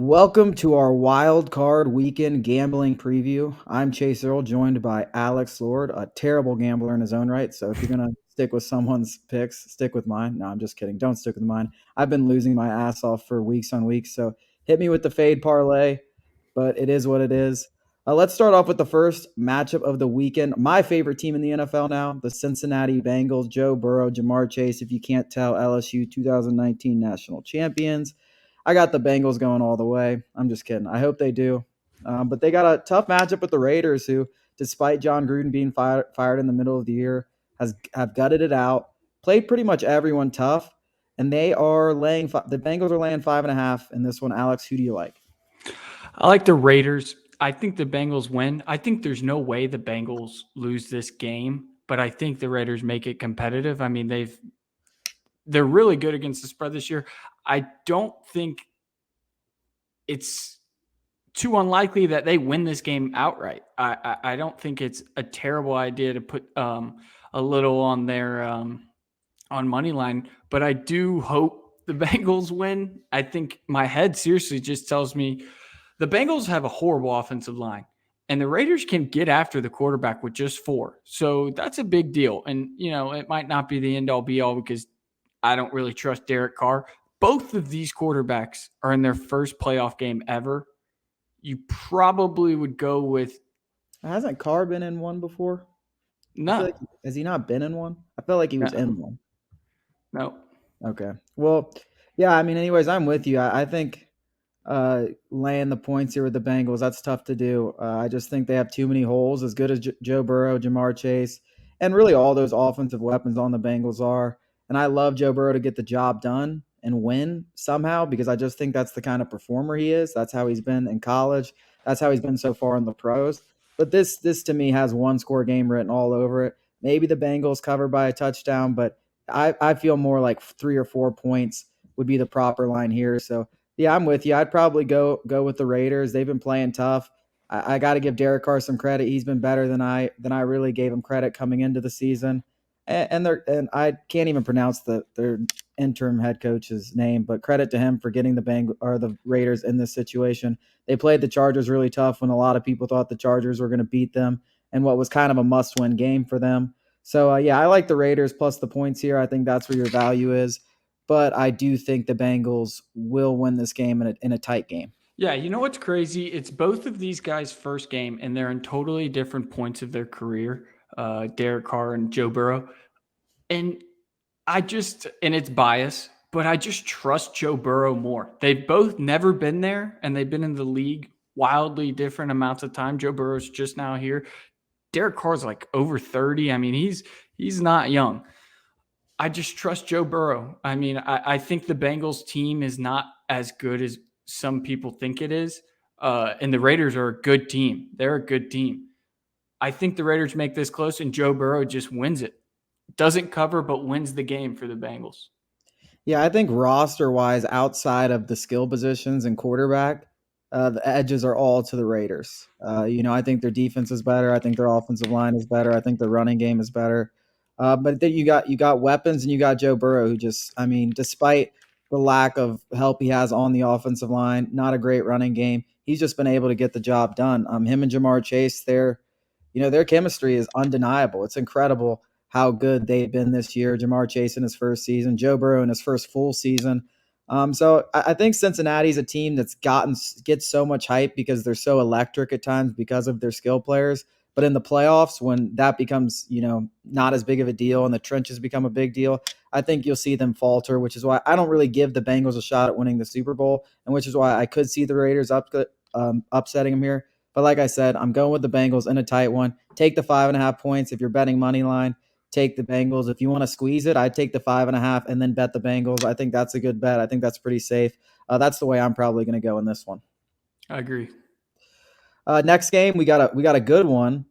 Welcome to our wild card weekend gambling preview. I'm Chase Earl, joined by Alex Lord, a terrible gambler in his own right. So if you're gonna stick with someone's picks, stick with mine. No, I'm just kidding. Don't stick with mine. I've been losing my ass off for weeks on weeks. So hit me with the fade parlay, but it is what it is. Let's start off with the first matchup of the weekend. My favorite team in the NFL now, the Cincinnati Bengals. Joe Burrow, Jamar Chase. If you can't tell, LSU 2019 national champions. I got the Bengals going all the way. I'm just kidding. I hope they do. But they got a tough matchup with the Raiders, who, despite John Gruden being fired in the middle of the year, have gutted it out, played pretty much everyone tough, and they are laying. The Bengals are laying 5.5 in this one. Alex, who do you like? I like the Raiders. I think the Bengals win. I think there's no way the Bengals lose this game, but I think the Raiders make it competitive. I mean, they're really good against the spread this year. I don't think it's too unlikely that they win this game outright. I don't think it's a terrible idea to put a little on their on money line, but I do hope the Bengals win. I think my head seriously just tells me the Bengals have a horrible offensive line, and the Raiders can get after the quarterback with just four. So that's a big deal. And, it might not be the end all be all because I don't really trust Derek Carr. Both of these quarterbacks are in their first playoff game ever. You probably would go with Hasn't Carr been in one before? I feel no, like has he not been in one? I felt like he was no, in one. no. Okay. Well, yeah. I mean, anyways, I'm with you. I think laying the points here with the Bengals. That's tough to do. I just think they have too many holes. As good as Joe Burrow, Jamar Chase, and really all those offensive weapons on the Bengals are. And I love Joe Burrow to get the job done and win somehow because I just think that's the kind of performer he is. That's how he's been in college. That's how he's been so far in the pros. But this to me has one score game written all over it. Maybe the Bengals cover by a touchdown, but I feel more like 3 or 4 points would be the proper line here. So yeah, I'm with you. I'd probably go with the Raiders. They've been playing tough. I got to give Derek Carr some credit. He's been better than I really gave him credit coming into the season. And I can't even pronounce their interim head coach's name, but credit to him for getting the Raiders in this situation. They played the Chargers really tough when a lot of people thought the Chargers were going to beat them, and what was kind of a must-win game for them. So yeah, I like the Raiders plus the points here. I think that's where your value is, but I do think the Bengals will win this game in a tight game. Yeah, you know what's crazy? It's both of these guys' first game, and they're in totally different points of their career. Derek Carr and Joe Burrow. And and it's bias, but I just trust Joe Burrow more. They've both never been there, and they've been in the league wildly different amounts of time. Joe Burrow's just now here. Derek Carr's like over 30. I mean, he's not young. I just trust Joe Burrow. I mean, I think the Bengals team is not as good as some people think it is. And the Raiders are a good team. They're a good team. I think the Raiders make this close, and Joe Burrow just wins it. Doesn't cover, but wins the game for the Bengals. Yeah, I think roster wise, outside of the skill positions and quarterback, the edges are all to the Raiders. I think their defense is better. I think their offensive line is better. I think the running game is better. But then you got weapons and you got Joe Burrow, who just, I mean, despite the lack of help he has on the offensive line, not a great running game. He's just been able to get the job done. Him and Jamar Chase, their chemistry is undeniable. It's incredible how good they've been this year. Jamar Chase in his first season, Joe Burrow in his first full season. So I think Cincinnati's a team that's gets so much hype because they're so electric at times because of their skill players. But in the playoffs, when that becomes not as big of a deal and the trenches become a big deal, I think you'll see them falter. Which is why I don't really give the Bengals a shot at winning the Super Bowl, and which is why I could see the Raiders upsetting them here. But like I said, I'm going with the Bengals in a tight one. Take the 5.5 points if you're betting money line. Take the Bengals. If you want to squeeze it, I'd take the 5.5 and then bet the Bengals. I think that's a good bet. I think that's pretty safe. That's the way I'm probably going to go in this one. I agree. Next game, we got a good one.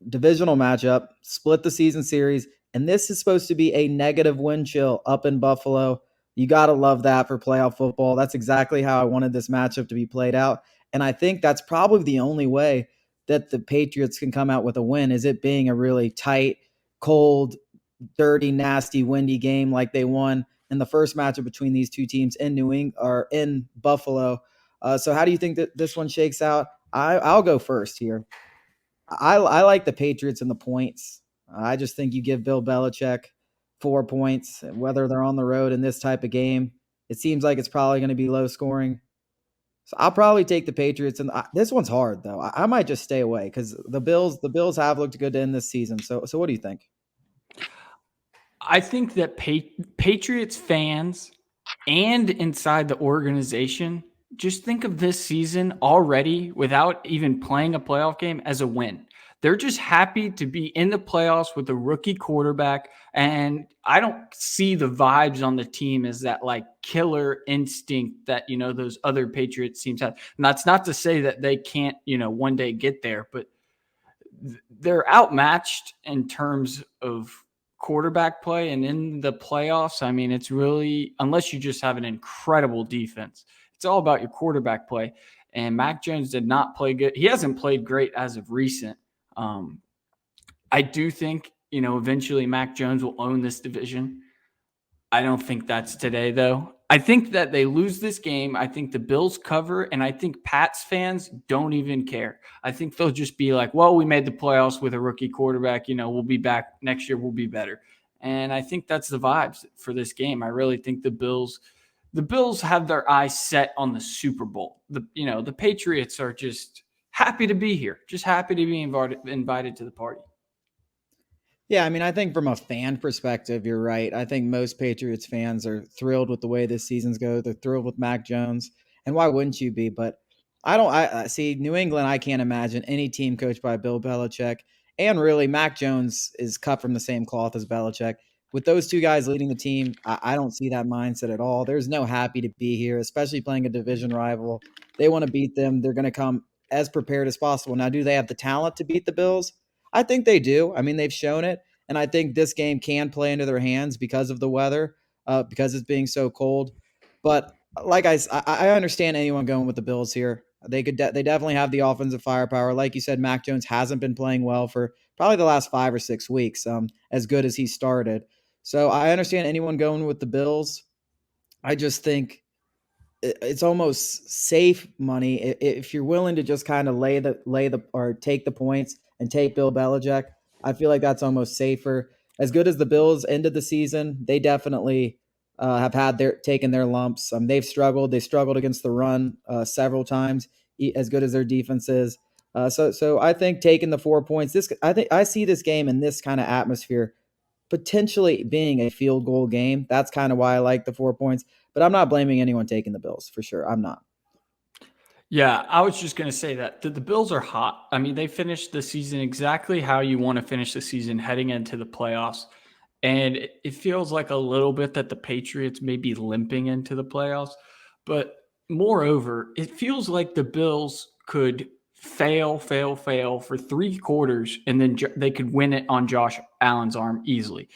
Divisional matchup, split the season series, and this is supposed to be a negative wind chill up in Buffalo. You got to love that for playoff football. That's exactly how I wanted this matchup to be played out, and I think that's probably the only way that the Patriots can come out with a win is it being a really tight, cold, dirty, nasty, windy game like they won in the first matchup between these two teams in New England or in Buffalo. So how do you think that this one shakes out? I'll go first here. I like the Patriots and the points. I just think you give Bill Belichick 4 points, whether they're on the road in this type of game. It seems like it's probably going to be low scoring. So I'll probably take the Patriots, and this one's hard though. I might just stay away because the Bills have looked good to end this season. So what do you think? I think that Patriots fans and inside the organization just think of this season already without even playing a playoff game as a win. They're just happy to be in the playoffs with a rookie quarterback. And I don't see the vibes on the team as that like killer instinct that, those other Patriots teams have. And that's not to say that they can't, one day get there, but they're outmatched in terms of quarterback play. And in the playoffs, I mean, it's really, unless you just have an incredible defense, it's all about your quarterback play. And Mac Jones did not play good. He hasn't played great as of recent. Um, I do think, eventually Mac Jones will own this division. I don't think that's today, though. I think that they lose this game. I think the Bills cover, and I think Pats fans don't even care. I think they'll just be like, well, we made the playoffs with a rookie quarterback. We'll be back next year. We'll be better. And I think that's the vibes for this game. I really think the Bills have their eyes set on the Super Bowl. The Patriots are just happy to be here, just happy to be invited to the party. Yeah, I mean, I think from a fan perspective, you're right. I think most Patriots fans are thrilled with the way this season's go. They're thrilled with Mac Jones, and why wouldn't you be? But I don't. I see New England. I can't imagine any team coached by Bill Belichick, and really Mac Jones is cut from the same cloth as Belichick. With those two guys leading the team, I don't see that mindset at all. There's no happy to be here, especially playing a division rival. They want to beat them. They're going to come as prepared as possible. Now, do they have the talent to beat the Bills? I think they do. I mean, they've shown it. And I think this game can play into their hands because of the weather, because it's being so cold. But like I understand anyone going with the Bills here. They definitely have the offensive firepower. Like you said, Mac Jones hasn't been playing well for probably the last 5 or 6 weeks, as good as he started. So I understand anyone going with the Bills. I just think it's almost safe money if you're willing to just kind of lay the or take the points and take Bill Belichick. I feel like that's almost safer. As good as the Bills ended the season, they definitely have had their taken their lumps. They've struggled. They struggled against the run several times. As good as their defense is, so I think taking the 4 points. I think I see this game in this kind of atmosphere potentially being a field goal game. That's kind of why I like the 4 points. But I'm not blaming anyone taking the Bills for sure. I'm not. Yeah, I was just going to say that the Bills are hot. I mean, they finished the season exactly how you want to finish the season heading into the playoffs. And it feels like a little bit that the Patriots may be limping into the playoffs. But moreover, it feels like the Bills could fail for 3 quarters, and then they could win it on Josh Allen's arm easily.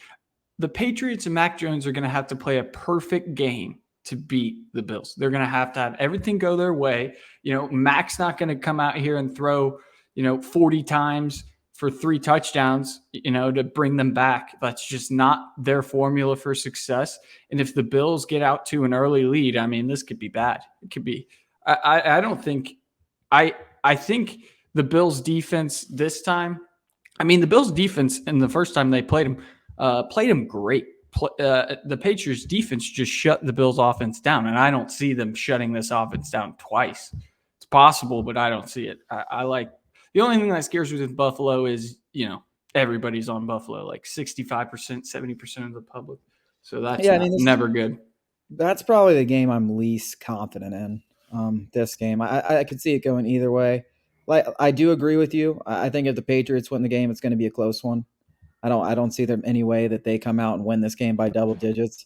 The Patriots and Mac Jones are going to have to play a perfect game to beat the Bills. They're going to have everything go their way. Mac's not going to come out here and throw, 40 times for 3 touchdowns, to bring them back. That's just not their formula for success. And if the Bills get out to an early lead, I mean, this could be bad. It could be. I don't think. I think the Bills defense this time. I mean, the Bills defense in the first time they played him great. The Patriots defense just shut the Bills offense down, and I don't see them shutting this offense down twice. It's possible, but I don't see it. I like the only thing that scares me with Buffalo is everybody's on Buffalo, like 65%, 70% of the public. So that's Yeah, I not mean never good. that's probably the game I'm least confident in. This game, I could see it going either way. Like I do agree with you. I think if the Patriots win the game, it's going to be a close one. I don't see them any way that they come out and win this game by double digits.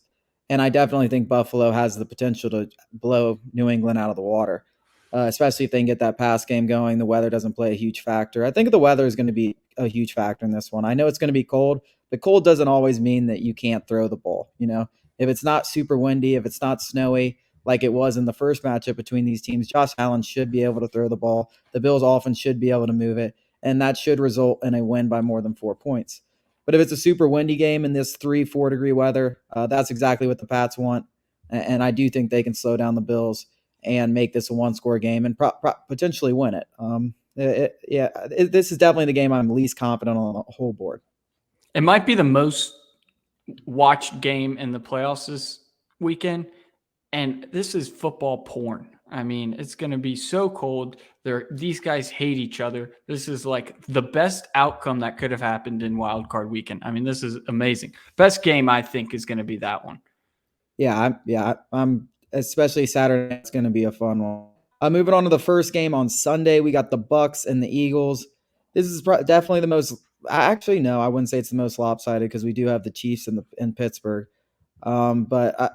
And I definitely think Buffalo has the potential to blow New England out of the water, especially if they can get that pass game going. The weather doesn't play a huge factor. I think the weather is going to be a huge factor in this one. I know it's going to be cold, but cold doesn't always mean that you can't throw the ball. If it's not super windy, if it's not snowy, like it was in the first matchup between these teams, Josh Allen should be able to throw the ball. The Bills offense should be able to move it, and that should result in a win by more than 4 points. But if it's a super windy game in this 3, 4 degree weather, that's exactly what the Pats want. And I do think they can slow down the Bills. and make this a one-score game and potentially win it. This is definitely the game I'm least confident on the whole board. It might be the most watched game in the playoffs this weekend. And this is football porn. I mean, it's going to be so cold. These guys hate each other. This is like the best outcome that could have happened in Wild Card Weekend. I mean, this is amazing. Best game I think is going to be that one. I'm especially Saturday. It's going to be a fun one. Moving on to the first game on Sunday, we got the Bucs and the Eagles. This is definitely the most. Actually, no, I wouldn't say it's the most lopsided because we do have the Chiefs in Pittsburgh. But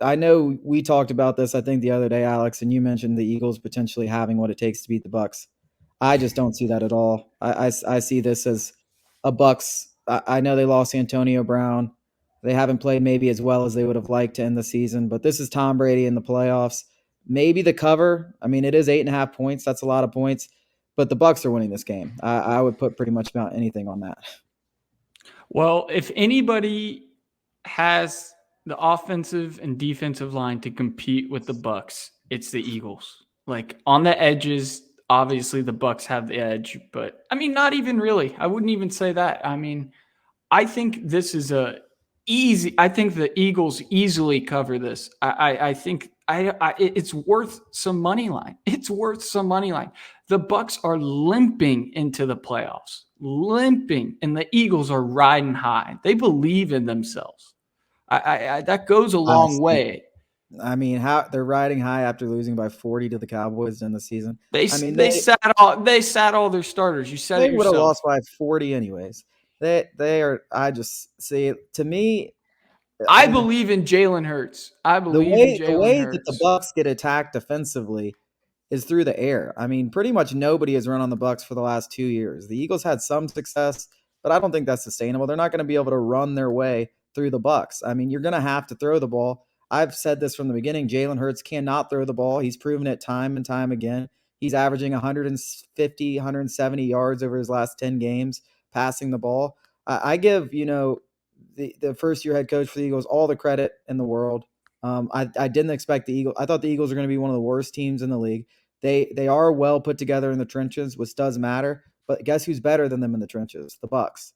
I know we talked about this, I think, the other day, Alex, and you mentioned the Eagles potentially having what it takes to beat the Bucs. I just don't see that at all. I see this as a Bucs. I know they lost Antonio Brown. They haven't played maybe as well as they would have liked to end the season, but this is Tom Brady in the playoffs. Maybe the cover. I mean, it is 8.5 points. That's a lot of points, but the Bucs are winning this game. I would put pretty much about anything on that. Well, if anybody has the offensive and defensive line to compete with the Bucs, it's the Eagles. Like on the edges, obviously the Bucs have the edge, but I mean, not even really. I wouldn't even say that. I mean, I think this is a easy. I think the Eagles easily cover this. I think it's worth some money line. It's worth some money line. The Bucs are limping into the playoffs, limping, and the Eagles are riding high. They believe in themselves. That goes a long Honestly, way. I mean, how they're riding high after losing by 40 to the Cowboys in the season. They I mean, they sat all their starters. You said they it would have yourself. lost by 40 anyways. They are. I just see to me. I I mean, believe in Jalen Hurts. I the believe in way the Jalen way that the Hurts. Bucks get attacked defensively is through the air. I mean, pretty much nobody has run on the Bucks for the last 2 years. The Eagles had some success, but I don't think that's sustainable. They're not going to be able to run their way through the Bucks. I mean, you're going to have to throw the ball. I've said this from the beginning. Jalen Hurts cannot throw the ball. He's proven it time and time again. He's averaging 150, 170 yards over his last 10 games passing the ball. I give, the first year head coach for the Eagles all the credit in the world. I didn't expect the Eagles. I thought the Eagles are going to be one of the worst teams in the league. They are well put together in the trenches, which does matter. But guess who's better than them in the trenches? The Bucks.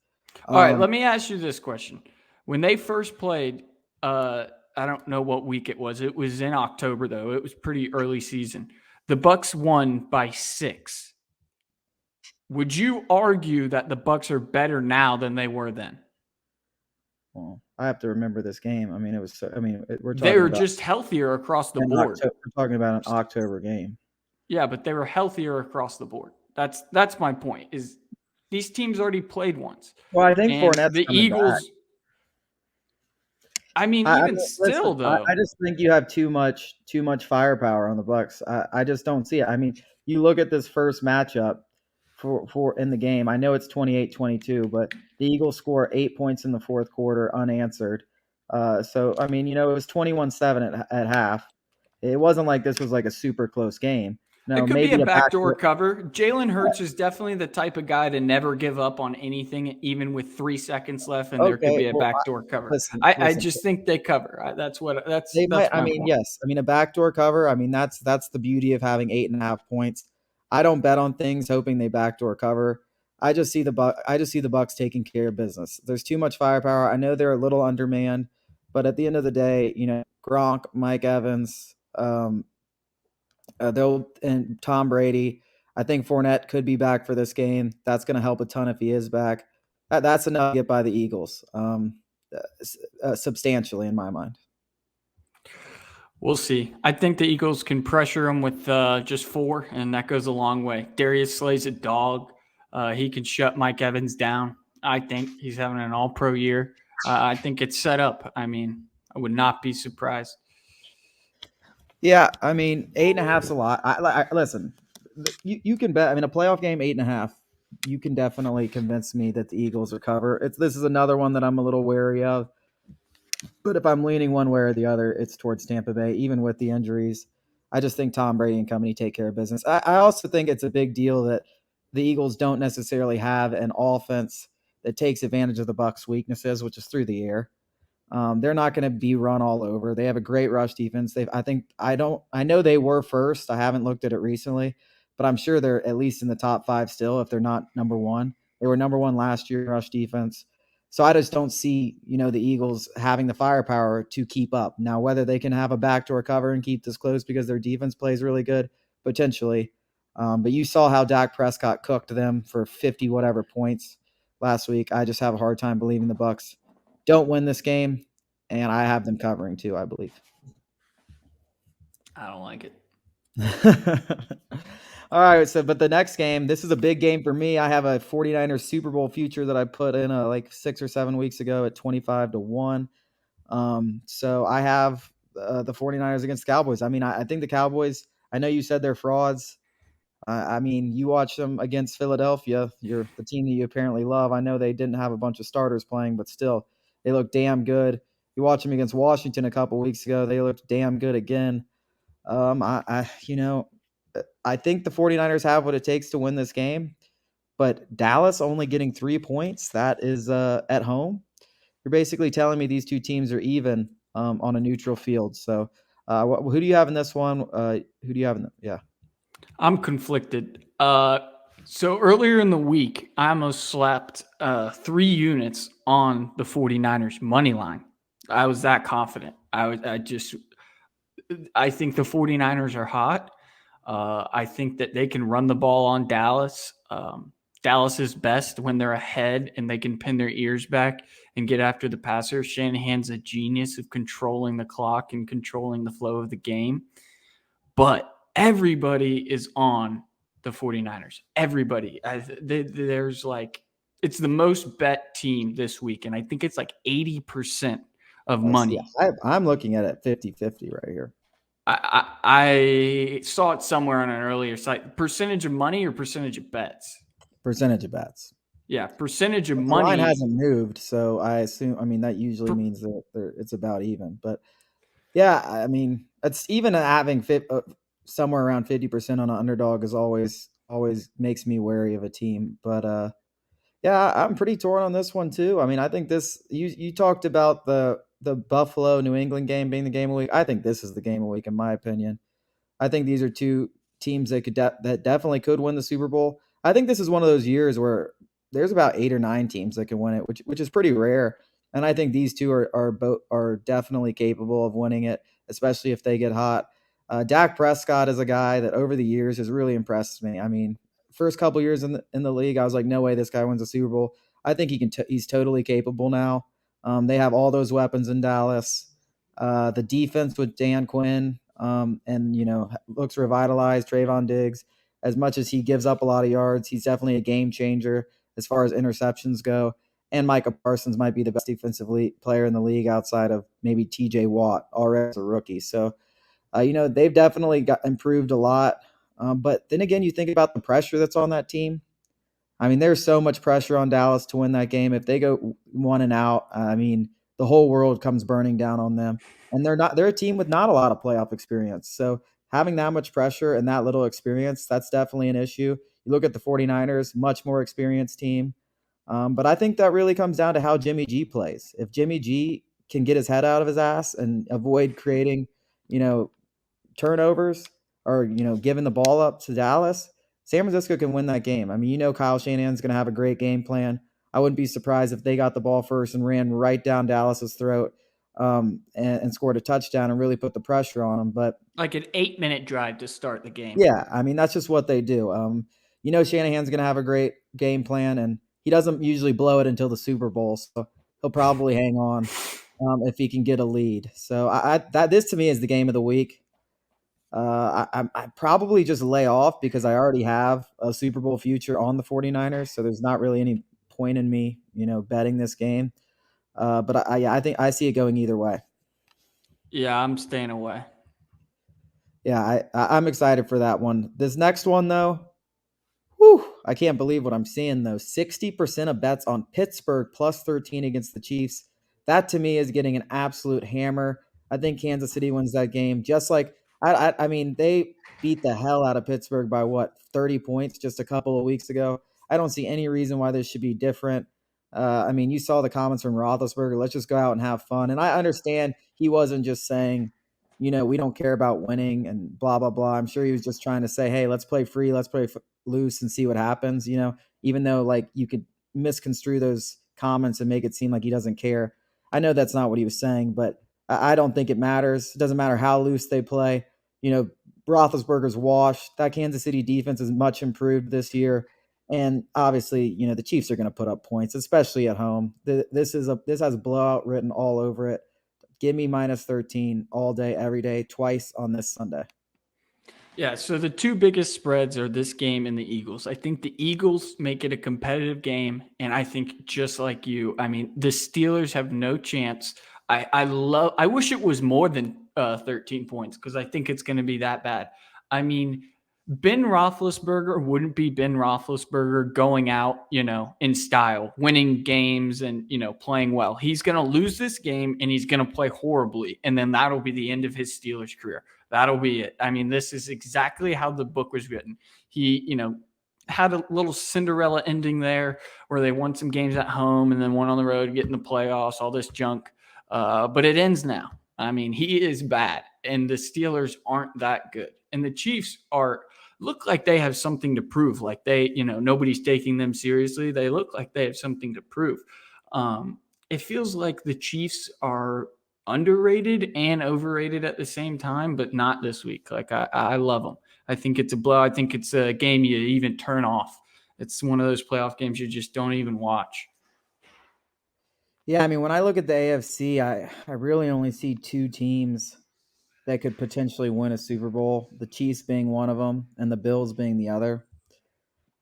All right, let Um, me ask you this question. When they first played, I don't know what week it was. It was in October though. It was pretty early season. The Bucks won by 6. Would you argue that the Bucks are better now than they were then? well, I have to remember this game. I mean, it was. I mean, we're They talking were about just healthier across the an board. October. We're talking about an October game. Yeah, but they were healthier across the board. That's my point. Is these teams already played once. Well, I think And Fournette's the coming back. Eagles, I mean, I even mean, listen, still I though, just think you have too much firepower on the Bucks. I just don't see it. I mean, you look at this first matchup for in the game. I know it's 28-22, but the Eagles score 8 points in the fourth quarter unanswered. So I mean, it was 21-7 at half. It wasn't like this was like a super close game. No, it could be a maybe a backdoor backdoor. cover. Jalen Hurts is definitely the type of guy to never give up on anything, even with 3 seconds left, and there could Okay, be a well, backdoor cover. listen, I listen. just think they cover. They might. That's I my mean, point. yes. I mean, a backdoor cover. I mean, that's the beauty of having 8.5 points. I don't bet on things hoping they backdoor cover. I just see the Bucks taking care of business. There's too much firepower. I know they're a little undermanned, but at the end of the day, Gronk, Mike Evans, they'll and Tom Brady. I think Fournette could be back for this game. That's going to help a ton if he is back. That's enough to get by the Eagles, substantially in my mind. We'll see. I think the Eagles can pressure them with just 4, and that goes a long way. Darius Slay's a dog. He can shut Mike Evans down. I think he's having an all-pro year. I think it's set up. I mean, I would not be surprised. Yeah, I mean, 8.5's a lot. Listen, you can bet. I mean, a playoff game, 8.5. You can definitely convince me that the Eagles are cover. This is another one that I'm a little wary of. But if I'm leaning one way or the other, it's towards Tampa Bay, even with the injuries. I just think Tom Brady and company take care of business. I also think it's a big deal that the Eagles don't necessarily have an offense that takes advantage of the Bucks' weaknesses, which is through the air. They're not going to be run all over. They have a great rush defense. I know they were first. I haven't looked at it recently, but I'm sure they're at least in the top 5 still if they're not number 1. They were number 1 last year in rush defense. So I just don't see, the Eagles having the firepower to keep up. Now, whether they can have a backdoor cover and keep this close because their defense plays really good, potentially. But you saw how Dak Prescott cooked them for 50 whatever points last week. I just have a hard time believing the Bucks don't win this game, and I have them covering too, I believe. I don't like it. All right, but the next game, this is a big game for me. I have a 49ers Super Bowl future that I put in like 6 or 7 weeks ago at 25-1. So I have the 49ers against Cowboys. I mean, I think the Cowboys, I know you said they're frauds. I mean, you watch them against Philadelphia, the team that you apparently love. I know they didn't have a bunch of starters playing, but still, they look damn good. You watch them against Washington a couple weeks ago; they looked damn good again. I think the 49ers have what it takes to win this game, but Dallas only getting 3 points, that is at home. You're basically telling me these two teams are even on a neutral field. So, who do you have in this one? Who do you have in yeah? I'm conflicted. So earlier in the week, I almost slapped 3 units on the 49ers money line. I was that confident. I think the 49ers are hot. I think that they can run the ball on Dallas. Dallas is best when they're ahead and they can pin their ears back and get after the passer. Shanahan's a genius of controlling the clock and controlling the flow of the game. But everybody is on the 49ers. Everybody. There's like, it's the most bet team this week. And I think it's like 80% of See, money. I'm looking at it 50-50 right here. I saw it somewhere on an earlier site. Percentage of money or percentage of bets? Percentage of bets. Yeah, percentage of The line money. hasn't moved, so I assume. I mean, that usually means that it's about even. But yeah, I mean, it's even having somewhere around 50% on an underdog is always makes me wary of a team. But yeah, I'm pretty torn on this one too. I mean, I think this you talked about the Buffalo New England game being the game of the week. I think this is the game of the week in my opinion. I think these are two teams that that definitely could win the Super Bowl. I think this is one of those years where there's about 8 or 9 teams that can win it, which is pretty rare. And I think these two are definitely capable of winning it, especially if they get hot. Dak Prescott is a guy that over the years has really impressed me. I mean, first couple years in the league, I was like, no way, this guy wins a Super Bowl. I think he's totally capable now. They have all those weapons in Dallas. The defense with Dan Quinn, and looks revitalized. Trayvon Diggs, as much as he gives up a lot of yards, he's definitely a game changer as far as interceptions go. And Micah Parsons might be the best defensive player in the league outside of maybe T.J. Watt already as a rookie. So, they've definitely got improved a lot. But then again, you think about the pressure that's on that team. I mean, there's so much pressure on Dallas to win that game. If they go 1-out, I mean, the whole world comes burning down on them. And they're a team with not a lot of playoff experience. So having that much pressure and that little experience, that's definitely an issue. You look at the 49ers, much more experienced team. But I think that really comes down to how Jimmy G plays. If Jimmy G can get his head out of his ass and avoid creating, you know, turnovers or giving the ball up to Dallas, San Francisco can win that game. I mean, Kyle Shanahan's going to have a great game plan. I wouldn't be surprised if they got the ball first and ran right down Dallas's throat, and scored a touchdown and really put the pressure on them. But Like an 8-minute drive to start the game. yeah, I mean that's just what they do. Shanahan's going to have a great game plan, and he doesn't usually blow it until the Super Bowl, so he'll probably hang on if he can get a lead. So this to me is the game of the week. I probably just lay off because I already have a Super Bowl future on the 49ers, so there's not really any point in me, betting this game. But I think I see it going either way. Yeah, I'm staying away. Yeah, I'm excited for that one. This next one though, whew, I can't believe what I'm seeing though. 60% of bets on Pittsburgh plus 13 against the Chiefs. That to me is getting an absolute hammer. I think Kansas City wins that game. Just like I mean, they beat the hell out of Pittsburgh by what 30 points just a couple of weeks ago. I don't see any reason why this should be different. I mean, you saw the comments from Roethlisberger. Let's just go out and have fun. And I understand he wasn't just saying, we don't care about winning and blah blah blah. I'm sure he was just trying to say, hey, let's play free, let's play loose and see what happens. Even though like you could misconstrue those comments and make it seem like he doesn't care. I know that's not what he was saying, but I don't think it matters. It doesn't matter how loose they play. You know, Roethlisberger's washed. That Kansas City defense is much improved this year. And obviously, the Chiefs are going to put up points, especially at home. This has blowout written all over it. Give me minus 13 all day, every day, twice on this Sunday. Yeah, so the two biggest spreads are this game and the Eagles. I think the Eagles make it a competitive game, and I think just like you, I mean, the Steelers have no chance. I wish it was more than 13 points because I think it's going to be that bad. I mean, Ben Roethlisberger wouldn't be Ben Roethlisberger going out, in style, winning games and, playing well. He's going to lose this game and he's going to play horribly. And then that'll be the end of his Steelers career. That'll be it. I mean, this is exactly how the book was written. He, had a little Cinderella ending there where they won some games at home and then won on the road, getting the playoffs, all this junk. But it ends now. I mean, he is bad, and the Steelers aren't that good. And the Chiefs look like they have something to prove. Like nobody's taking them seriously. They look like they have something to prove. It feels like the Chiefs are underrated and overrated at the same time, but not this week. Like I love them. I think it's a blow. I think it's a game you even turn off. It's one of those playoff games you just don't even watch. Yeah, I mean, when I look at the AFC, I really only see two teams that could potentially win a Super Bowl. The Chiefs being one of them, and the Bills being the other.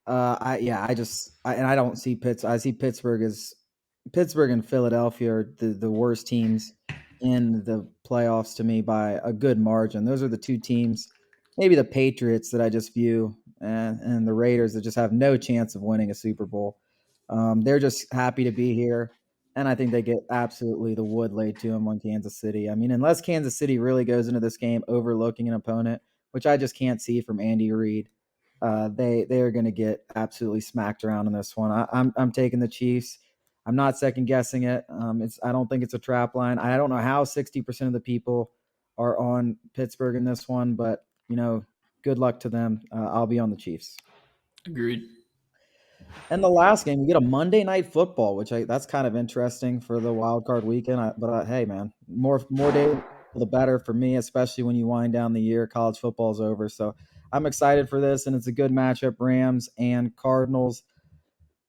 And I don't see Pitts. I see Pittsburgh and Philadelphia are the worst teams in the playoffs to me by a good margin. Those are the two teams, maybe the Patriots that I just view, and the Raiders that just have no chance of winning a Super Bowl. They're just happy to be here, and I think they get absolutely the wood laid to them on Kansas City. I mean, unless Kansas City really goes into this game overlooking an opponent, which I just can't see from Andy Reid, they are going to get absolutely smacked around in this one. I'm taking the Chiefs. I'm not second guessing it. I don't think it's a trap line. I don't know how 60% of the people are on Pittsburgh in this one, but good luck to them. I'll be on the Chiefs. Agreed. And the last game, we get a Monday Night Football, that's kind of interesting for the wild card weekend. But hey, man, more days the better for me, especially when you wind down the year. College football is over, so I'm excited for this, and it's a good matchup. Rams and Cardinals.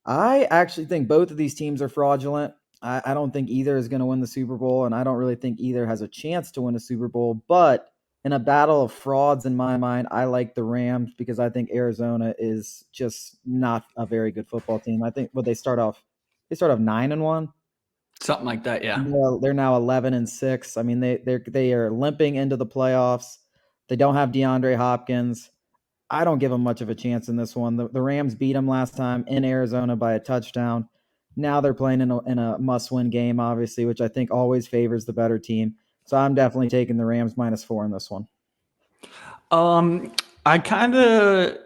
I actually think both of these teams are fraudulent. I don't think either is going to win the Super Bowl, and I don't really think either has a chance to win a Super Bowl. But in a battle of frauds, in my mind, I like the Rams because I think Arizona is just not a very good football team. I think they start off 9-1. Something like that, yeah. They're now 11-6. I mean, they are limping into the playoffs. They don't have DeAndre Hopkins. I don't give them much of a chance in this one. The Rams beat them last time in Arizona by a touchdown. Now they're playing in a must-win game, obviously, which I think always favors the better team. So I'm definitely taking the Rams -4 in this one. I kind of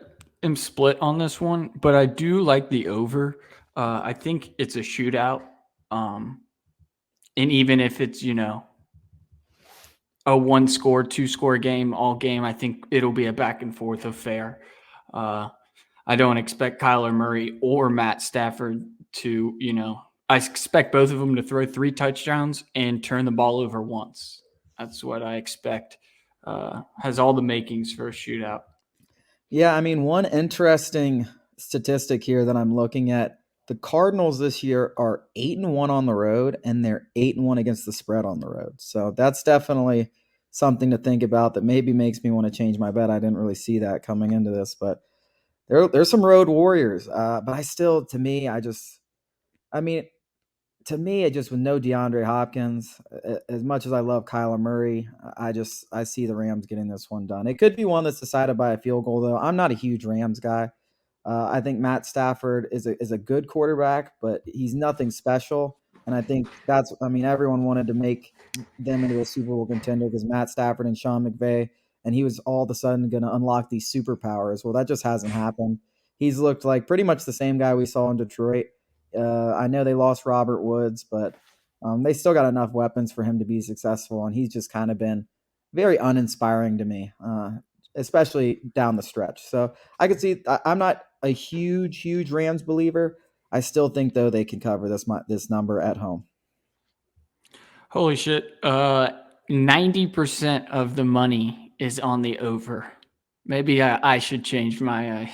am split on this one, but I do like the over. I think it's a shootout. And even if it's, a 1-score, 2-score game, all game, I think it'll be a back and forth affair. I don't expect Kyler Murray or Matt Stafford to, I expect both of them to throw 3 touchdowns and turn the ball over once. That's what I expect. Has all the makings for a shootout. Yeah, I mean, one interesting statistic here that I'm looking at, the Cardinals this year are 8-1 on the road, and they're 8-1 against the spread on the road. So that's definitely something to think about that maybe makes me want to change my bet. I didn't really see that coming into this, but there's some road warriors. But I still, I mean, to me, it just with no DeAndre Hopkins, as much as I love Kyler Murray, I see the Rams getting this one done. It could be one that's decided by a field goal, though. I'm not a huge Rams guy. I think Matt Stafford is a good quarterback, but he's nothing special. And I think everyone wanted to make them into a Super Bowl contender because Matt Stafford and Sean McVay, and he was all of a sudden going to unlock these superpowers. Well, that just hasn't happened. He's looked like pretty much the same guy we saw in Detroit. I know they lost Robert Woods, but they still got enough weapons for him to be successful, and he's just kind of been very uninspiring to me, especially down the stretch. So I could see I'm not a huge Rams believer. I still think though they can cover this number at home. Holy shit. 90% of the money is on the over. Maybe I should change my.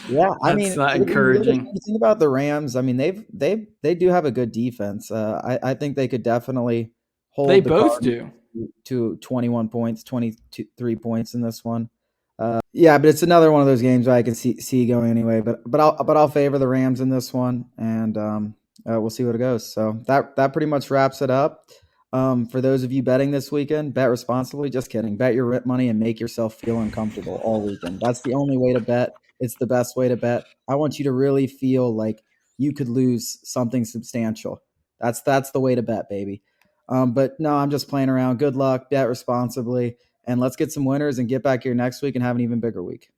Yeah, I That's mean, not when encouraging. you think about the Rams, I mean they do have a good defense. I think they could definitely They hold the both Cardinals do. to 21 points, 23 points in this one. Yeah, but it's another one of those games where I can see going anyway. But I'll favor the Rams in this one, and we'll see what it goes. So that pretty much wraps it up. For those of you betting this weekend, bet responsibly. Just kidding. Bet your rip money and make yourself feel uncomfortable all weekend. That's the only way to bet. It's the best way to bet. I want you to really feel like you could lose something substantial. That's the way to bet, baby. But no, I'm just playing around. Good luck. Bet responsibly. And let's get some winners and get back here next week and have an even bigger week.